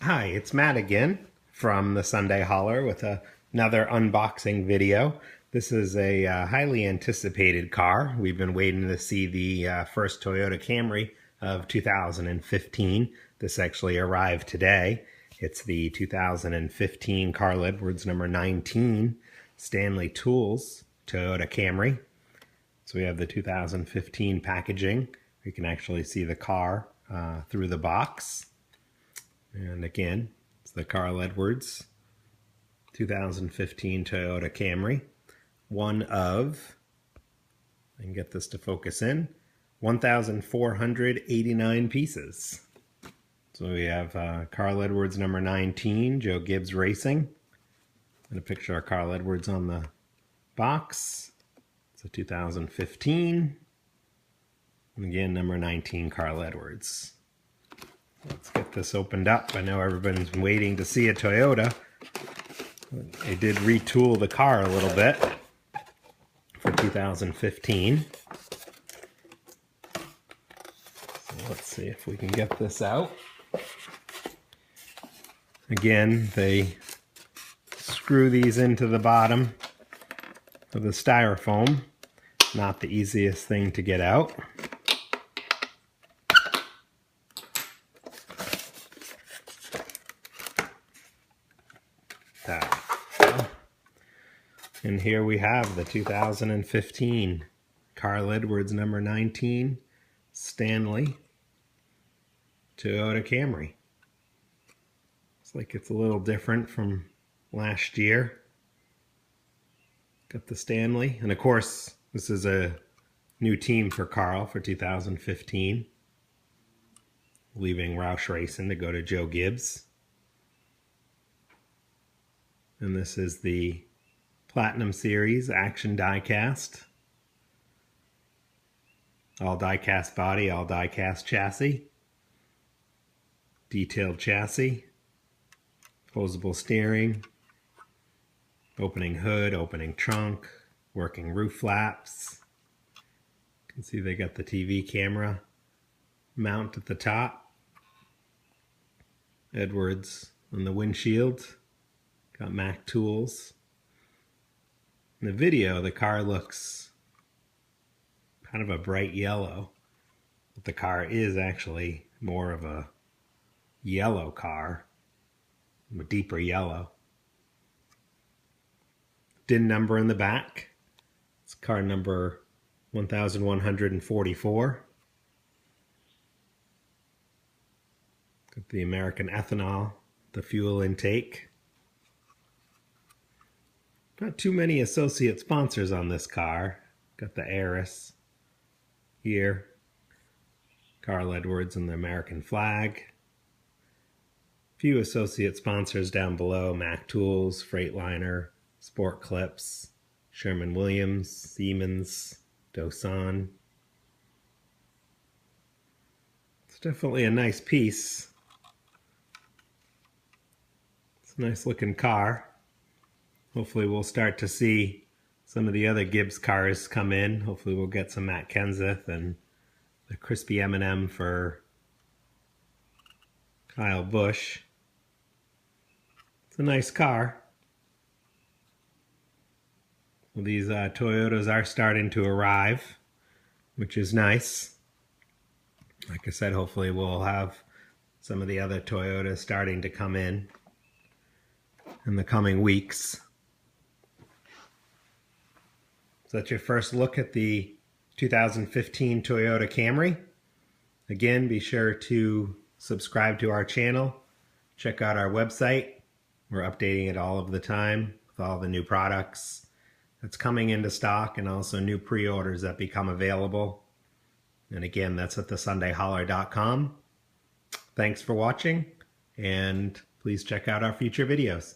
Hi, it's Matt again from the Sunday Holler with another unboxing video. This is a highly anticipated car. We've been waiting to see the first Toyota Camry of 2015. This actually arrived today. It's the 2015 Carl Edwards number 19 Stanley Tools Toyota Camry. So we have the 2015 packaging. You can actually see the car through the box. And again, it's the Carl Edwards 2015 Toyota Camry. One of, I can get this to focus in, 1,489 pieces. So we have Carl Edwards number 19, Joe Gibbs Racing. And a picture of Carl Edwards on the box. It's a 2015. And again, number 19, Carl Edwards. Let's get this opened up. I know everybody's been waiting to see a Toyota. They did retool the car a little bit for 2015. So let's see if we can get this out. Again, they screw these into the bottom of the styrofoam. Not the easiest thing to get out. And here we have the 2015 Carl Edwards number 19 Stanley Toyota Camry. Looks like it's a little different from last year. Got the Stanley, and of course this is a new team for Carl for 2015, leaving Roush Racing to go to Joe Gibbs. And this is the Platinum Series Action Diecast. All diecast body, all diecast chassis. Detailed chassis. Posable steering. Opening hood, opening trunk. Working roof flaps. You can see they got the TV camera mount at the top. Edwards on the windshield. Got Mac tools. In the video, the car looks kind of a bright yellow, but the car is actually more of a yellow car, a deeper yellow. DIN number in the back. It's car number 1144. Got the American ethanol, the fuel intake. Not too many associate sponsors on this car. Got the Heiress here. Carl Edwards and the American flag. Few associate sponsors down below. Mac Tools, Freightliner, Sport Clips, Sherwin-Williams, Siemens, Doosan. It's definitely a nice piece. It's a nice looking car. Hopefully we'll start to see some of the other Gibbs cars come in. Hopefully we'll get some Matt Kenseth and the crispy M&M for Kyle Busch. It's a nice car. Well, these Toyotas are starting to arrive, which is nice. Like I said, hopefully we'll have some of the other Toyotas starting to come in the coming weeks. So that's your first look at the 2015 Toyota Camry. Again, be sure to subscribe to our channel. Check out our website. We're updating it all of the time with all the new products that's coming into stock and also new pre-orders that become available. And again, that's at thesundayholler.com. Thanks for watching, and please check out our future videos.